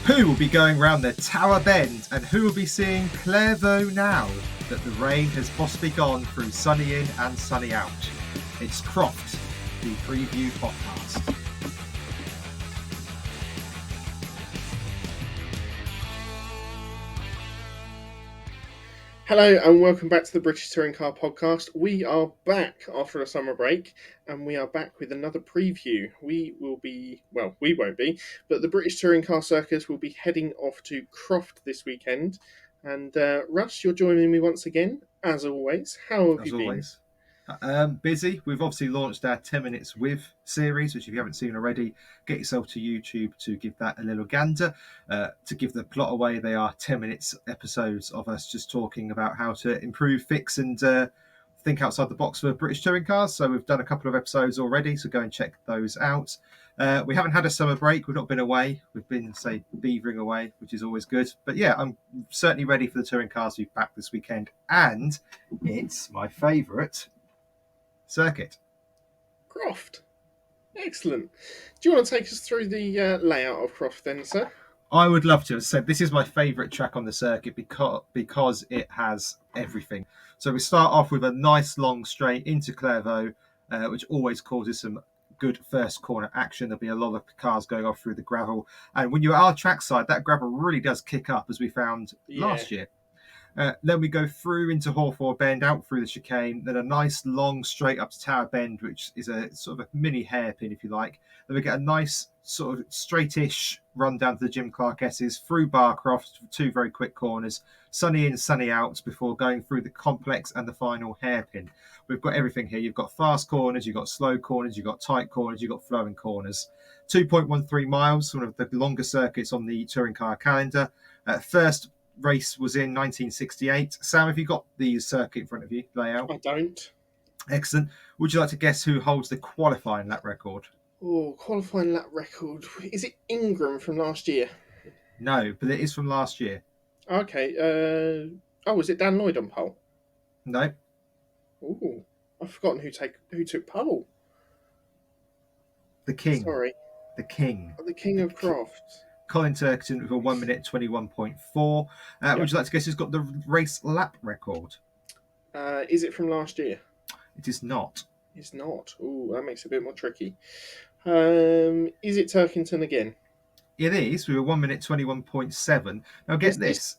Who will be going round the Tower Bend, and who will be seeing Clairvaux now that the rain has possibly gone through sunny in and sunny out? It's Croft, the preview podcast. Hello and welcome back to the British Touring Car Podcast. We are back after a summer break and we are back with another preview. We won't be, but the British Touring Car Circus will be heading off to Croft this weekend. And Russ, you're joining me once again, as always. How have you been? Busy. We've obviously launched our 10 Minutes With series, which if you haven't seen already, get yourself to YouTube to give that a little gander. To give the plot away, they are 10 minutes episodes of us just talking about how to improve, fix and think outside the box for British touring cars. So we've done a couple of episodes already, so go and check those out. We haven't had a summer break. We've not been away. We've been, beavering away, which is always good. But yeah, I'm certainly ready for the touring cars to be back this weekend. And it's my favourite circuit. Croft. Excellent. Do you want to take us through the layout of Croft then, sir? I would love to. As I said, this is my favourite track on the circuit because it has everything. So we start off with a nice long straight into Clairvaux, which always causes some good first corner action. There'll be a lot of cars going off through the gravel. And when you're at our trackside, that gravel really does kick up, as we found last year. Then we go through into Hawthorne Bend, out through the chicane, then a nice long straight up to Tower Bend, which is a sort of a mini hairpin, if you like. Then we get a nice sort of straightish run down to the Jim Clark S's, through Barcroft, two very quick corners, sunny in, sunny out, before going through the complex and the final hairpin. We've got everything here. You've got fast corners, you've got slow corners, you've got tight corners, you've got flowing corners. 2.13 miles, one of the longer circuits on the touring car calendar. First race was in 1968. Sam, have you got the circuit in front of you, layout? I don't. Excellent. Would you like to guess who holds the qualifying lap record? Oh, qualifying lap record. Is it Ingram from last year? No, but it is from last year. Okay. Was it Dan Lloyd on pole? No. Oh, I've forgotten who took pole. The King. Sorry. The King. The King of Croft. Colin Turkington with a 1 minute 21.4. Yep. Would you like to guess who's got the race lap record? Is it from last year? It is not. It's not. Oh, that makes it a bit more tricky. Is it Turkington again? It is, with a 1 minute 21.7. Now get this.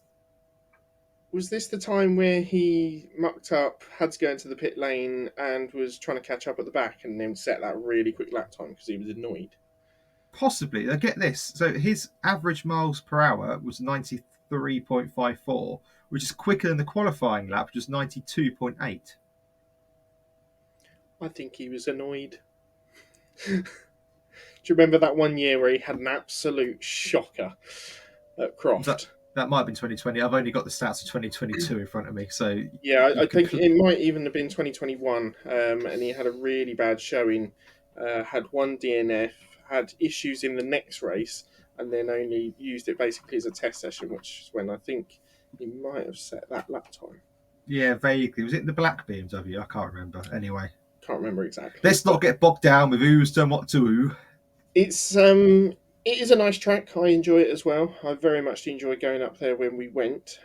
Was this the time where he mucked up, had to go into the pit lane and was trying to catch up at the back and then set that really quick lap time because he was annoyed? Possibly. Now get this. So his average miles per hour was 93.54, which is quicker than the qualifying lap, which was 92.8. I think he was annoyed. Do you remember that one year where he had an absolute shocker at Croft? That might have been 2020. I've only got the stats of 2022 in front of me. So yeah, I think it might even have been 2021. And he had a really bad showing. Had one DNF, had issues in the next race, and then only used it basically as a test session, which is when I think he might have set that lap time. Yeah, vaguely. Was it the black BMW? I can't remember. Anyway. Can't remember exactly. Let's not get bogged down with who's done what to who. It is a nice track. I enjoy it as well. I very much enjoyed going up there when we went.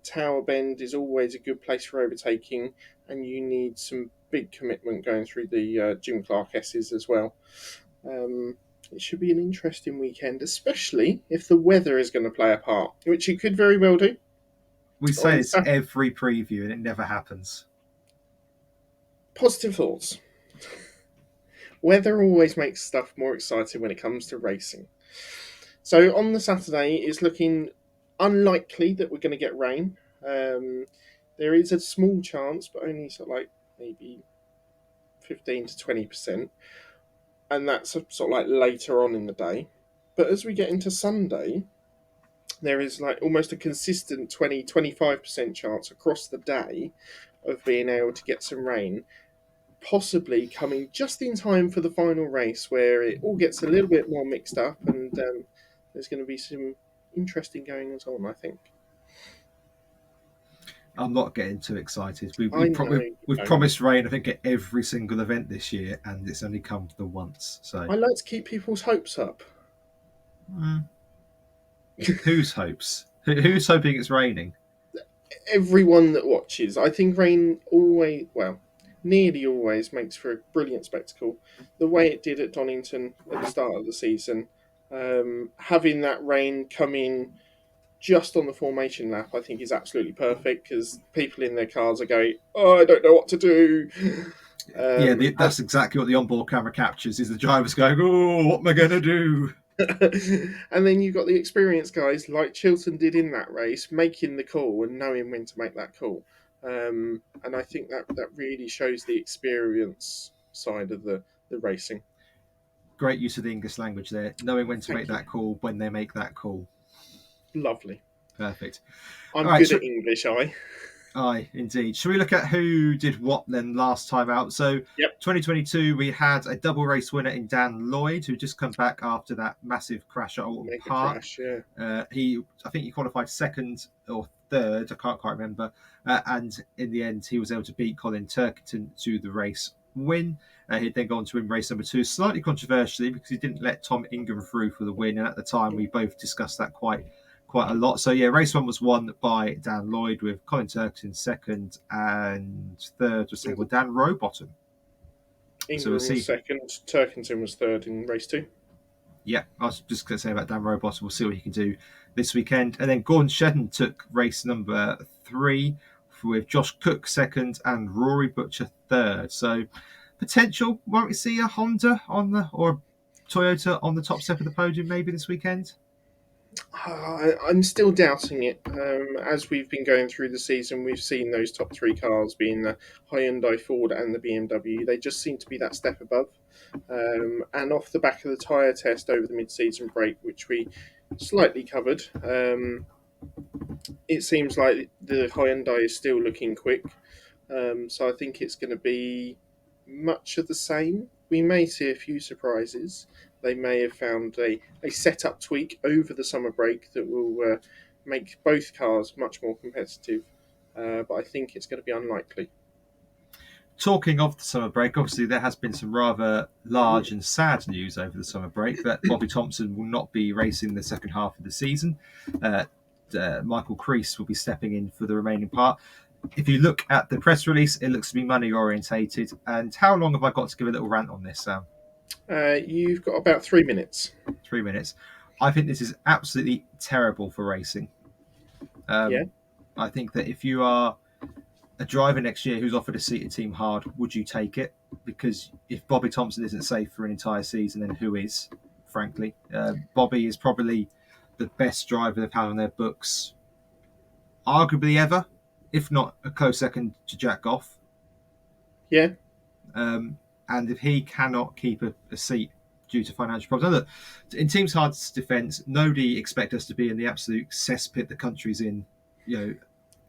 Tower Bend is always a good place for overtaking, and you need some big commitment going through the Jim Clark S's as well. It should be an interesting weekend, especially if the weather is going to play a part, which it could very well do. We say it's every preview and it never happens. Positive thoughts. Weather always makes stuff more exciting when it comes to racing. So on the Saturday, it's looking unlikely that we're going to get rain. There is a small chance, but only sort of like maybe 15 to 20%. And that's sort of like later on in the day. But as we get into Sunday, there is like almost a consistent 20-25% chance across the day of being able to get some rain, possibly coming just in time for the final race where it all gets a little bit more mixed up and there's going to be some interesting goings on, I think. I'm not getting too excited. We've promised rain, I think, at every single event this year, and it's only come the once. So I like to keep people's hopes up. Whose hopes? Who's hoping it's raining? Everyone that watches. I think rain always, well, nearly always makes for a brilliant spectacle. The way it did at Donington at the start of the season, having that rain come in just on the formation lap, I think is absolutely perfect because people in their cars are going, "Oh, I don't know what to do." Yeah, Um, that's exactly what the onboard camera captures: is the drivers going, "Oh, what am I going to do?" and then you've got the experienced guys like Chilton did in that race, making the call and knowing when to make that call. And I think that really shows the experience side of the racing. Great use of the English language there, knowing when to make Thank you. that call when they make that call. Lovely. Perfect. All I'm right, good so at English, I. aye, indeed. Shall we look at who did what then last time out? So, Yep. 2022, we had a double race winner in Dan Lloyd, who just come back after that massive crash at Alton Mega Park. crash, yeah. I think he qualified second or third, I can't quite remember. And in the end, he was able to beat Colin Turkington to the race win. He'd then gone to win race number two, slightly controversially because he didn't let Tom Ingham through for the win. And at the time, we both discussed that quite a lot. So yeah, race one was won by Dan Lloyd with Colin Turkington second, and third was taken with Dan Rowbottom. So we'll Ingram was see. second, Turkington was third in race two. Yeah, I was just going to say about Dan Rowbottom. We'll see what he can do this weekend. And then Gordon Shedden took race number three with Josh Cook second and Rory Butcher third. So potential, won't we see a Honda on the or a Toyota on the top step of the podium maybe this weekend? I'm still doubting it. As we've been going through the season, we've seen those top three cars being the Hyundai, Ford, and the BMW. They just seem to be that step above. And off the back of the tyre test over the mid-season break, which we slightly covered, it seems like the Hyundai is still looking quick. So I think it's going to be much of the same. We may see a few surprises. They may have found a setup tweak over the summer break that will make both cars much more competitive. But I think it's going to be unlikely. Talking of the summer break, obviously there has been some rather large and sad news over the summer break that Bobby Thompson will not be racing the second half of the season. Uh, Michael Crease will be stepping in for the remaining part. If you look at the press release, it looks to be money orientated. And how long have I got to give a little rant on this, Sam? You've got about 3 minutes. 3 minutes. I think this is absolutely terrible for racing. Yeah, I think that if you are a driver next year who's offered a seat at Team Hard, would you take it? Because if Bobby Thompson isn't safe for an entire season, then who is? Frankly, Bobby is probably the best driver they've had on their books, arguably ever, if not a close second to Jack Goff. yeah, And if he cannot keep a seat due to financial problems, now look, in Team Hard's defence, nobody expect us to be in the absolute cesspit the country's in. You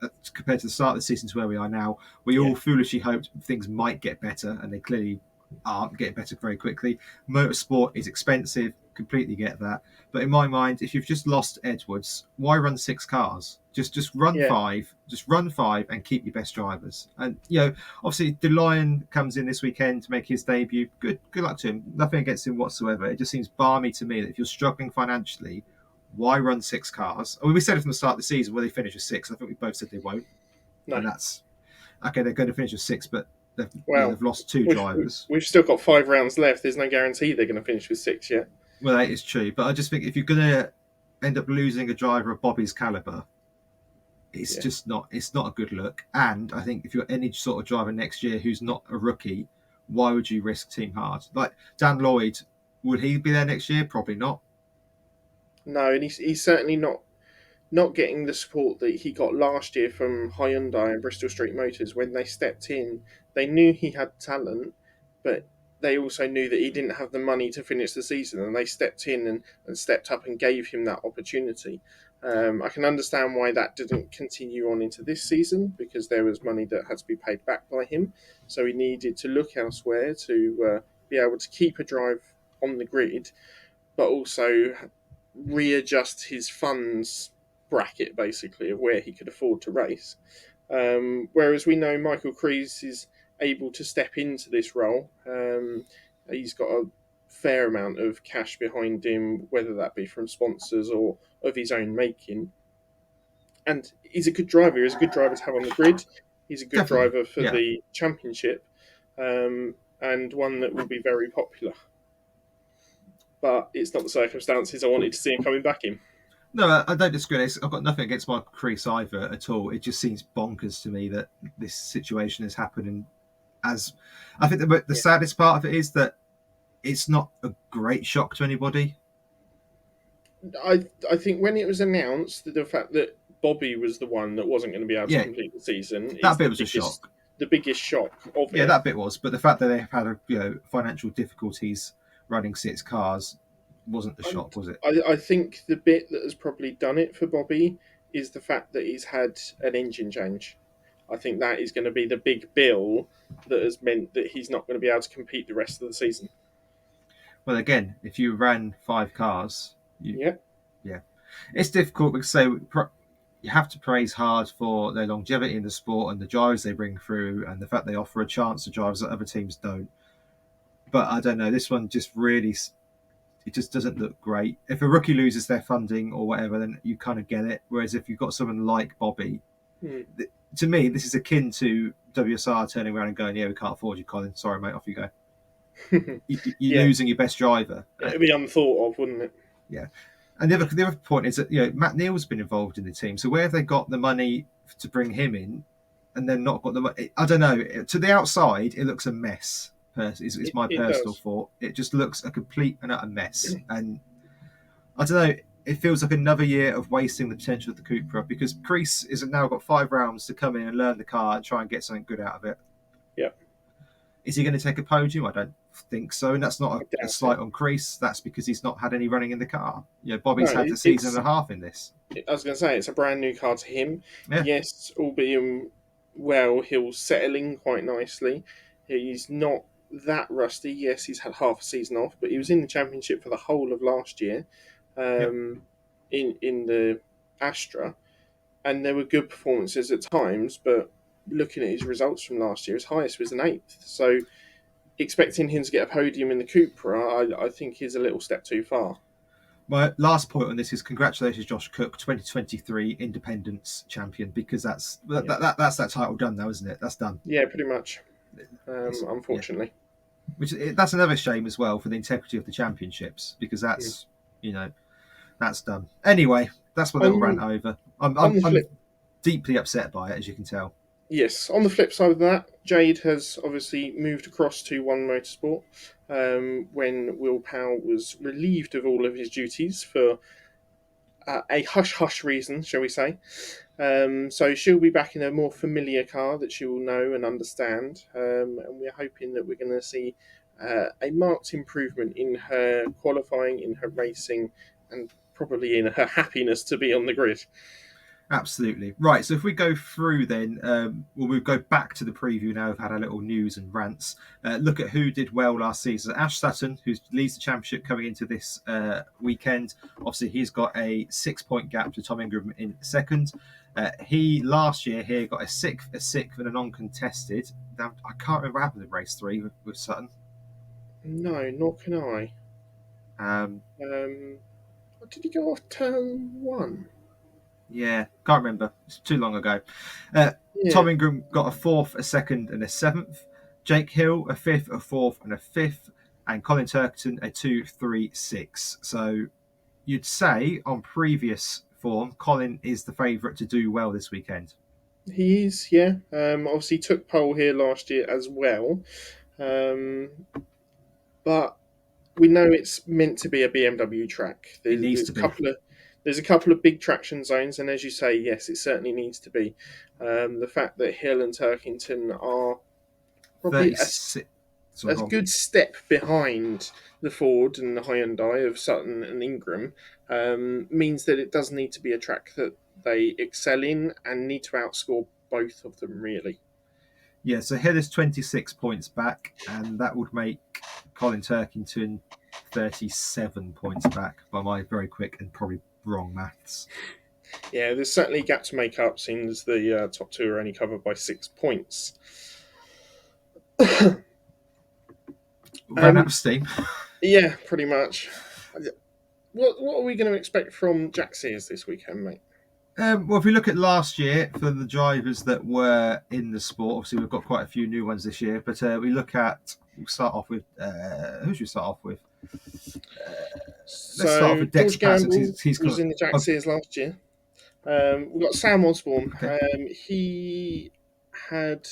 know, compared to the start of the season to where we are now, we yeah, all foolishly hoped things might get better, and they clearly aren't getting better very quickly. Motorsport is expensive, completely get that. But in my mind, if you've just lost Edwards, why run six cars? Just run yeah, five, and keep your best drivers. And obviously, DeLion comes in this weekend to make his debut. Good luck to him. Nothing against him whatsoever. It just seems balmy to me that if you're struggling financially, why run six cars? I mean, we said it from the start of the season where they finish with six. I think we both said they won't, no. and that's okay. They're going to finish with six, but Well, they've lost two we've, drivers. we've still got 5 rounds left. There's no guarantee they're going to finish with six yet. Well, that is true, but I just think if you're going to end up losing a driver of Bobby's caliber, it's Yeah. just not. It's not a good look. And I think if you're any sort of driver next year who's not a rookie, why would you risk Team Hard? Like Dan Lloyd, would he be there next year? Probably not. No, and he's certainly not getting the support that he got last year from Hyundai and Bristol Street Motors when they stepped in. They knew he had talent, but they also knew that he didn't have the money to finish the season, and they stepped in and stepped up and gave him that opportunity. I can understand why that didn't continue on into this season because there was money that had to be paid back by him. So he needed to look elsewhere to be able to keep a drive on the grid, but also readjust his funds bracket basically of where he could afford to race. Whereas we know Michael Crees is able to step into this role. He's got a fair amount of cash behind him, whether that be from sponsors or of his own making. And he's a good driver. He's a good driver to have on the grid. He's a good Definitely. driver for Yeah. the championship, and one that will be very popular. But it's not the circumstances I wanted to see him coming back in. No, I don't disagree. I've got nothing against Michael Crease either at all. It just seems bonkers to me that this situation has happened. And as I think the saddest part of it is that it's not a great shock to anybody. I think when it was announced, the fact that Bobby was the one that wasn't going to be able to Yeah, complete the season that is bit was a shock. the biggest shock of Yeah, it. that bit was. But the fact that they've had financial difficulties running 6 cars wasn't the shock, was it? I think the bit that has probably done it for Bobby is the fact that he's had an engine change. I think that is going to be the big bill that has meant that he's not going to be able to compete the rest of the season. Well, again, if you ran 5 cars, Yeah, it's difficult because you have to praise hard for their longevity in the sport and the drivers they bring through and the fact they offer a chance to drivers that other teams don't. But I don't know, this one just really, it just doesn't look great. If a rookie loses their funding or whatever, then you kind of get it. Whereas if you've got someone like Bobby, to me, this is akin to WSR turning around and going, "Yeah, we can't afford you, Colin. Sorry, mate, off you go." You're losing your best driver. It'd be unthought of, wouldn't it? Yeah. And the other point is that Matt Neal's been involved in the team. So where have they got the money to bring him in, and then not got the money? I don't know. To the outside, it looks a mess. It's my personal thought. It just looks a complete and utter mess. And I don't know. It feels like another year of wasting the potential of the Cupra because Crease has now got 5 rounds to come in and learn the car and try and get something good out of it. Yeah. Is he going to take a podium? I don't think so. And that's not a slight on Crease. That's because he's not had any running in the car. Bobby's had a season and a half in this. I was going to say, it's a brand new car to him. Yeah. Yes, albeit well, he'll settle in quite nicely. He's not that rusty. Yes, he's had half a season off, but he was in the championship for the whole of last year in the Astra. And there were good performances at times, but looking at his results from last year, his highest was an 8th. So expecting him to get a podium in the Cupra, I think is a little step too far. My last point on this is congratulations, Josh Cook, 2023 Independence Champion, because that's that title done now, isn't it? That's done. Yeah, pretty much. Unfortunately. Yeah. That's another shame as well for the integrity of the championships, because that's that's done. Anyway, that's my little rant over. I'm deeply upset by it, as you can tell. Yes. On the flip side of that, Jade has obviously moved across to One Motorsport when Will Powell was relieved of all of his duties for a hush-hush reason, shall we say. So she'll be back in a more familiar car that she will know and understand. And we're hoping that we're going to see a marked improvement in her qualifying, in her racing, and probably in her happiness to be on the grid. Absolutely. Right, so if we go through then, we'll go back to the preview now. We've had our little news and rants. Look at who did well last season. Ash Sutton, who leads the championship coming into this weekend. Obviously, he's got a 6-point gap to Tom Ingram in second. He, last year here, got a sixth and a non-contested. Now, I can't remember what happened in race 3 with Sutton. No, nor can I. Did he go off turn 1? Yeah, can't remember. It's too long ago. Tom Ingram got a 4th, a 2nd, and a 7th. Jake Hill, a 5th, a 4th, and a 5th. And Colin Turkerton, a 2, 3, 6. So you'd say on previous form, Colin is the favourite to do well this weekend. He is, yeah. Obviously took pole here last year as well. But we know it's meant to be a BMW track. There's a couple of big traction zones, and as you say, yes, it certainly needs to be. The fact that Hill and Turkington are probably a good step behind the Ford and the Hyundai of Sutton and Ingram means that it does need to be a track that they excel in and need to outscore both of them, really. Yeah, so Hill is 26 points back, and that would make Colin Turkington 37 points back by my very quick and probably wrong maths. Yeah, there's certainly a gap to make up, since the top 2 are only covered by 6 points. Ran out of steam. Yeah, pretty much. What are we going to expect from Jack Sears this weekend, mate? Well, if we look at last year for the drivers that were in the sport, obviously we've got quite a few new ones this year. But we'll start off with who should we start off with? Let's start off So with Dexter George Patson. Gamble He's was got in the Jack oh, Sears last year. We've got Sam Osborne. okay. He had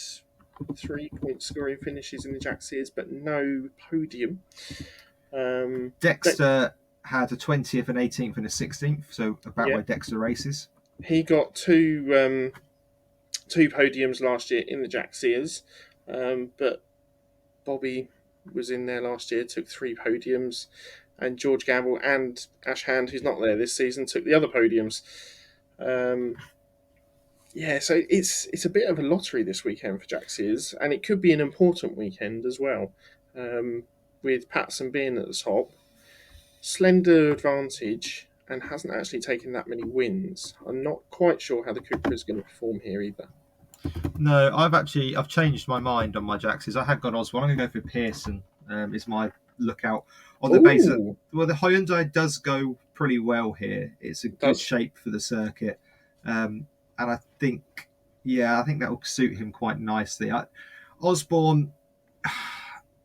3 point scoring finishes in the Jack Sears, but no podium. De- Dexter had a 20th and 18th and a 16th, so about yeah, where Dexter races. he got two podiums last year in the Jack Sears, but Bobby was in there last year, took 3 podiums, and George Gamble and Ash Hand, who's not there this season, took the other podiums. Um, yeah, so it's a bit of a lottery this weekend for Jack Sears, and it could be an important weekend as well. With Patson being at the top, slender advantage, and hasn't actually taken that many wins. I'm not quite sure how the Cooper is going to perform here either. No, I've changed my mind on my Jaxes. I had gone Osborne. I'm going to go for Pearson. Is my lookout on the base that Oh, the Hyundai does go pretty well here. It's a good does shape for the circuit, and I think that will suit him quite nicely. Osborne.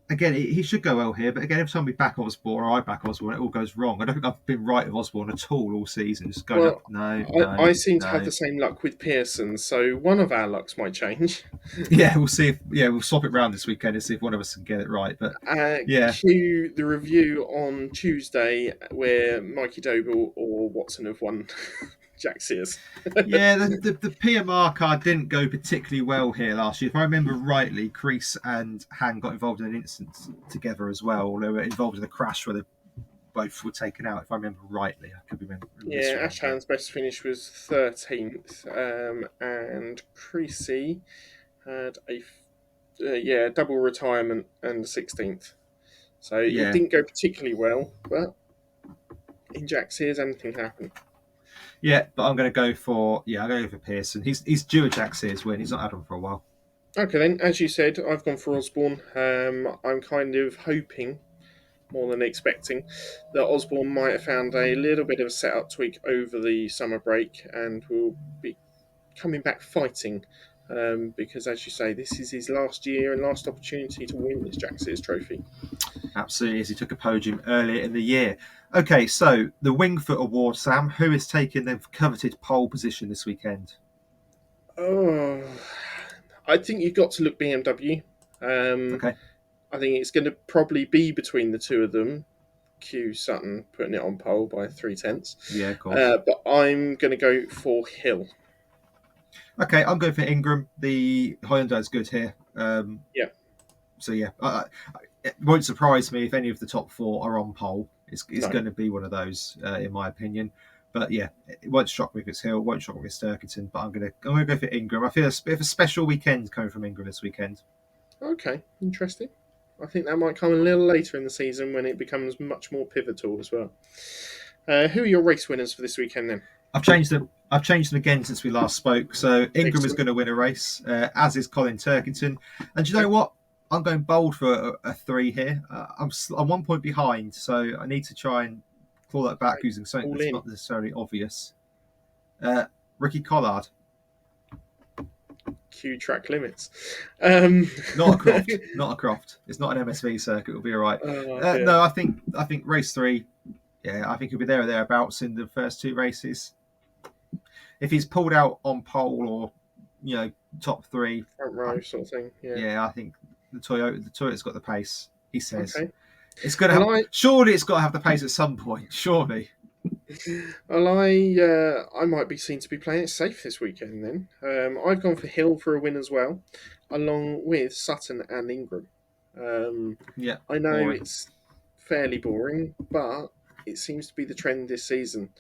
Again, he should go well here, but again, every time we back Osborne or I back Osborne, it all goes wrong. I don't think I've been right with Osborne at all season. Just going up, well. no, I no, seem to have no. the same luck with Pearson, so one of our lucks might change. Yeah, we'll see if we'll swap it round this weekend and see if one of us can get it right. But yeah, Cue the review on Tuesday where Mikey Doble or Watson have won Jack Sears. yeah, the PMR card didn't go particularly well here last year. If I remember rightly, Crease and Han got involved in an incident together as well. They were involved in a crash where they both were taken out. If I remember rightly, I could be Yeah, misremembering. Ashan's best finish was 13th, and Creasy had a double retirement and 16th. So it Yeah, didn't go particularly well, but in Jack Sears, anything happened. yeah, but I'm going to go for Pearson. He's due a Jack Sears win. He's not had one for a while. Okay, then, as you said, I've gone for Osborne. I'm kind of hoping, more than expecting, that Osborne might have found a little bit of a setup tweak over the summer break and will be coming back fighting. Because, as you say, this is his last year and last opportunity to win this Jack Sears trophy. Absolutely, as he took a podium earlier in the year. Okay, so the Wingfoot Award, Sam. Who is taking the coveted pole position this weekend? Oh, I think you've got to look BMW. Um, Okay. I think it's going to probably be between the two of them. Q Sutton putting it on pole by 3/10. Yeah, of course. But I'm going to go for Hill. Okay, I'm going for Ingram. The Hyundai's good here. Yeah, So yeah, it won't surprise me if any of the top four are on pole. It's no. going to be one of those, in my opinion. But yeah, it won't shock me if it's Hill. It won't shock me if it's Sturkington. But I'm gonna go for Ingram. I feel a bit of a special weekend coming from Ingram this weekend. Okay, interesting. I think that might come a little later in the season when it becomes much more pivotal as well. Who are your race winners for this weekend then? I've changed them. I've changed them again since we last spoke. So Ingram is Excellent. going to win a race, as is Colin Turkington. And you know what? I'm going bold for a three here. I'm 1 point behind, so I need to try and claw that back using something All that's in. not necessarily obvious. Ricky Collard, Q track limits. Um, not a Croft, not a Croft. It's not an MSV circuit. It'll be all right. oh dear. No, I think race three. Yeah, I think he'll be there or thereabouts in the first two races. If he's pulled out on pole or top three, Front row sort of thing. Yeah. yeah, I think the Toyota's got the pace. He says Okay. it's going to Well, have. Surely it's got to have the pace at some point. Surely. I might be seen to be playing it safe this weekend. Then I've gone for Hill for a win as well, along with Sutton and Ingram. Um, Yeah. I know Boring. it's fairly boring, but it seems to be the trend this season.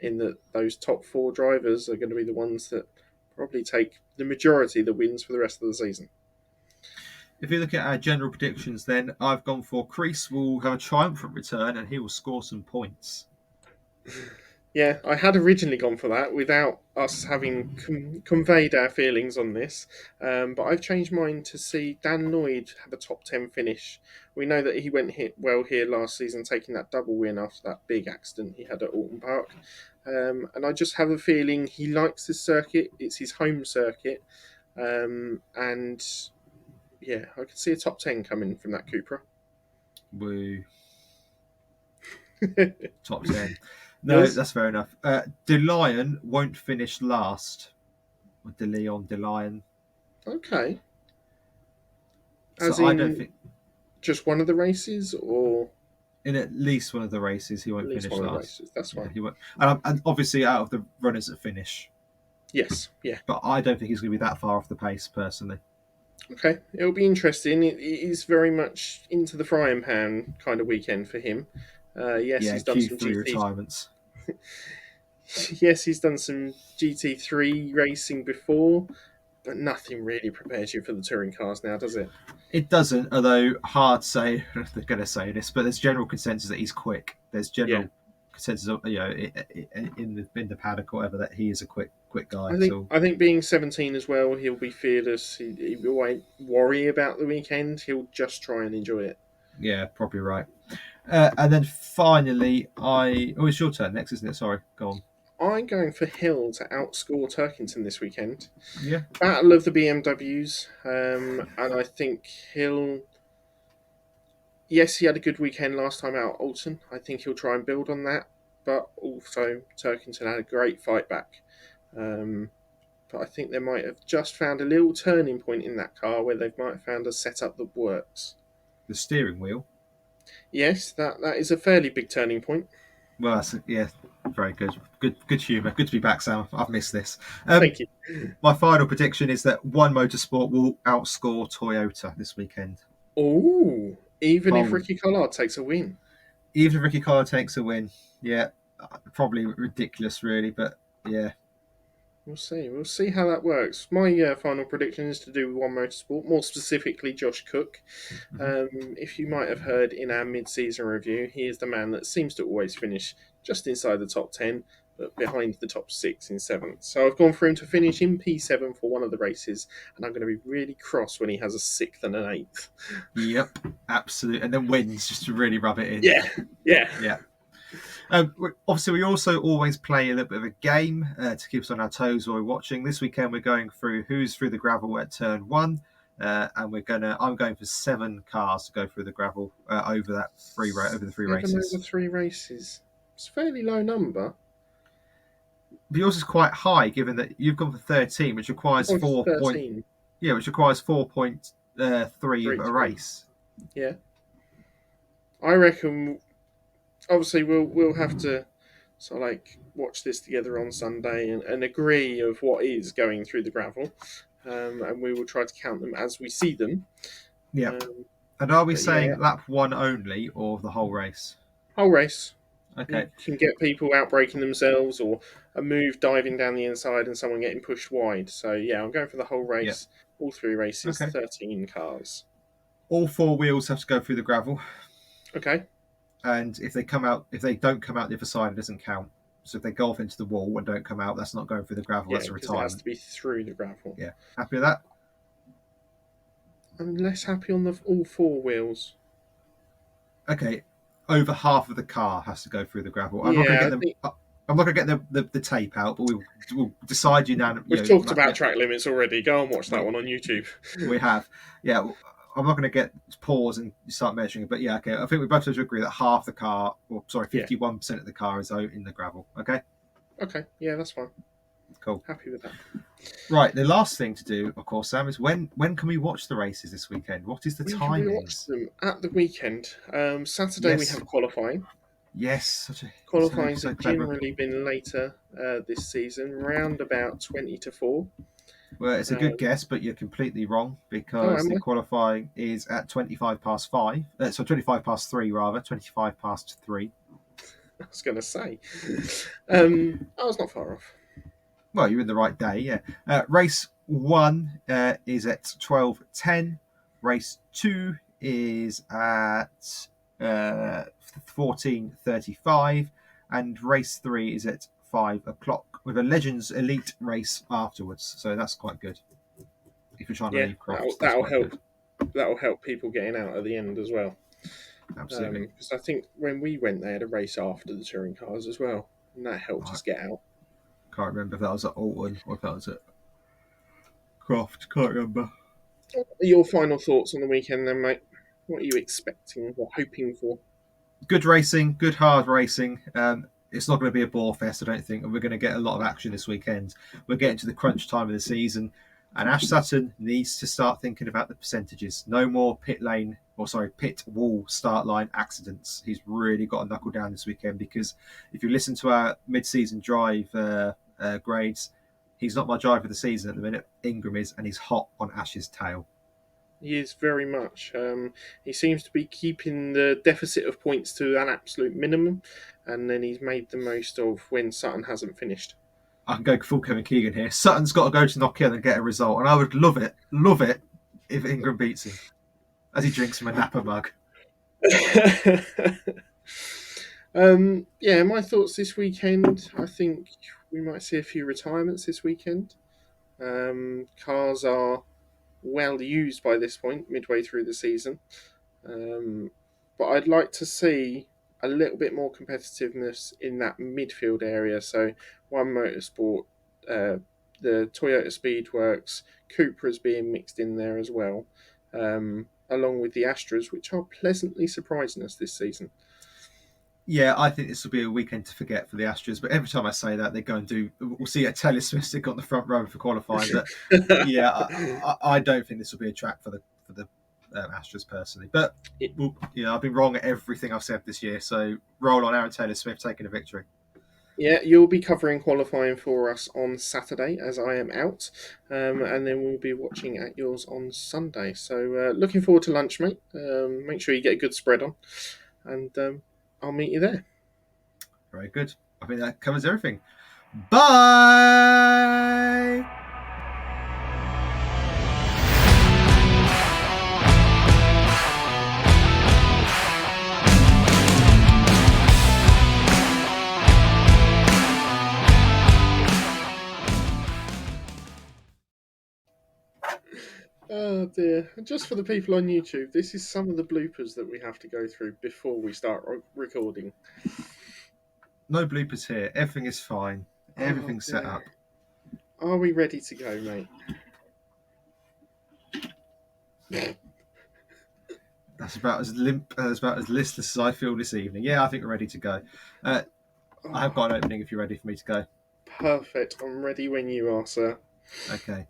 In that those top four drivers are going to be the ones that probably take the majority of the wins for the rest of the season. If you look at our general predictions, then I've gone for Crease will have a triumphant return and he will score some points. Yeah, I had originally gone for that without us having conveyed our feelings on this, but I've changed mine to see Dan Lloyd have a top 10 finish. We know that he went hit well here last season, taking that double win after that big accident he had at Alton Park. And I just have a feeling he likes this circuit. It's his home circuit. And yeah, I could see a top 10 coming from that Cupra. Woo. Top 10. No, Yours? that's fair enough. De Lion won't finish last. Or De Leon, De Lion. Okay. As So I don't in think just one of the races, or in at least one of the races he at won't least finish one of the last. races? That's Yeah, fine. he won't. And obviously out of the runners that finish. Yes, yeah. But I don't think he's going to be that far off the pace, personally. Okay, it'll be interesting. It is very much into the frying pan kind of weekend for him. Yes, Yeah, he's done some Q3 GT. retirements. Yes, he's done some GT3 racing before, but nothing really prepares you for the touring cars now, does it? It doesn't, although hard say they're going to say this, but there's general consensus that he's quick. There's Yeah, general consensus, in the paddock or whatever, that he is a quick guy. I think So I think being 17 as well, he'll be fearless. He won't worry about the weekend. He'll just try and enjoy it. yeah, probably right. And then finally, it's your turn next, isn't it? Sorry, go on. I'm going for Hill to outscore Turkington this weekend. Yeah, Battle of the BMWs, and I think Hill. Yes, he had a good weekend last time out at Alton. I think he'll try and build on that, but also Turkington had a great fight back. Um, but I think they might have just found a little turning point in that car where they might have found a setup that works. the steering wheel. Yes, that is a fairly big turning point. Well, yeah, very good. Good humour. Good to be back, Sam. I've missed this. Um, Thank you. my final prediction is that One Motorsport will outscore Toyota this weekend. Oh, even if Bold. Ricky Collard takes a win. Even if Ricky Collard takes a win, yeah, probably ridiculous, really, but yeah. We'll see. We'll see how that works. My final prediction is to do with One Motorsport, more specifically Josh Cook. Mhm. If you might have heard in our mid-season review, he is the man that seems to always finish just inside the top 10, but behind the top 6 in 7th. So I've gone for him to finish in P7 for one of the races, and I'm going to be really cross when he has a 6th and an 8th. Yep, absolutely. And then wins just to really rub it in. Yeah, yeah. Yeah. Obviously, we also always play a little bit of a game to keep us on our toes while we're watching. This weekend, we're going through who's through the gravel at turn 1, and I'm going for 7 cars to go through the gravel over the three 7 races. over 3 races. It's a fairly low number. But yours is quite high, given that you've gone for 13, which requires Oh, 13. which requires 4.3 of a 3-3. race. Yeah. I reckon obviously we'll have to sort of like watch this together on Sunday and agree of what is going through the gravel, and we will try to count them as we see them. Yeah. Um, And are we but yeah, saying lap 1 only, or the whole race? whole race. Okay. You can get people out braking themselves, or a move diving down the inside and someone getting pushed wide. So yeah, I'm going for the whole Yeah. race, all 3 races, Okay. 13 cars. All 4 wheels have to go through the gravel, Okay. and if they don't come out the other side, it doesn't count. So if they go off into the wall and don't come out, that's not going through the gravel. Yeah, That's a because it has retirement. to be through the gravel. Yeah. Happy with that? I'm less happy on the all 4 wheels. Okay. Over half of the car has to go through the gravel. I'm not going to Yeah, get I them. think I'm not going to get the tape out, but we'll decide we've unanimously. talked about track limits already. Go and watch that one on YouTube. We have. Yeah, I'm not going to get pause and start measuring it, but yeah, okay. I think we both have to agree that half the car, or sorry, Yeah. 51% of the car is out in the gravel. Okay, Okay, yeah, that's fine. cool. Happy with that. Right, the last thing to do, of course, Sam, is when can we watch the races this weekend? What is the We can timings? rewatch them at the weekend. Saturday we Yes. have qualifying. Yes, Qualifying's so have clever. generally been later this season, round about 20 to 4. Well, it's a good guess, but you're completely wrong because am the I? qualifying is at 25 past 5. So 25 past 3, rather. 25 past 3. I was going to say. I was not far off. Well, you're in the right day, yeah. Race 1 is at 12:10. Race 2 is at 14:35. and race 3 is at 5 o'clock with a Legends Elite race afterwards. So that's quite good. If you're trying to Yeah, leave Croft, that's that'll quite help. good. That'll help people getting out at the end as well. Absolutely. Because I think when we went, they had a race after the touring cars as well, and that helped us get out. Can't remember if that was at Alton or if that was at Croft. Can't remember. Your final thoughts on the weekend, then, mate? What are you expecting or hoping for? Good racing, good hard racing. It's not going to be a bore fest, I don't think, and we're going to get a lot of action this weekend. We're getting to the crunch time of the season, and Ash Sutton needs to start thinking about the percentages. No more pit wall start line accidents. He's really got to knuckle down this weekend, because if you listen to our mid-season drive grades, he's not my driver of the season at the minute. Ingram is, and he's hot on Ash's tail. He is very much. He seems to be keeping the deficit of points to an absolute minimum, and then he's made the most of when Sutton hasn't finished. I can go full Kevin Keegan here. Sutton's got to go to Knockhill and get a result, and I would love it if Ingram beats him as he drinks from a Napa mug. Yeah, my thoughts this weekend. I think we might see a few retirements this weekend. Cars are well used by this point, midway through the season. But I'd like to see a little bit more competitiveness in that midfield area. So, One Motorsport, the Toyota Speedworks, Cupra's being mixed in there as well, along with the Astras, which are pleasantly surprising us this season. Yeah, I think this will be a weekend to forget for the Astros. But every time I say that, they go and do. We'll see a Taylor Smith stick on the front row for qualifying. But yeah, I don't think this will be a track for the Astros personally. But I've been wrong at everything I've said this year. So roll on, Aaron Taylor Smith taking a victory. Yeah, you'll be covering qualifying for us on Saturday as I am out, and then we'll be watching at yours on Sunday. So looking forward to lunch, mate. Make sure you get a good spread on, and I'll meet you there. Very good. I think that covers everything. Bye! Oh dear. Just for the people on YouTube, this is some of the bloopers that we have to go through before we start recording. No bloopers here. Everything is fine. Everything's set up. Are we ready to go, mate? That's about as limp, about as listless as I feel this evening. Yeah, I think we're ready to go. I've got an opening if you're ready for me to go. Perfect. I'm ready when you are, sir. Okay.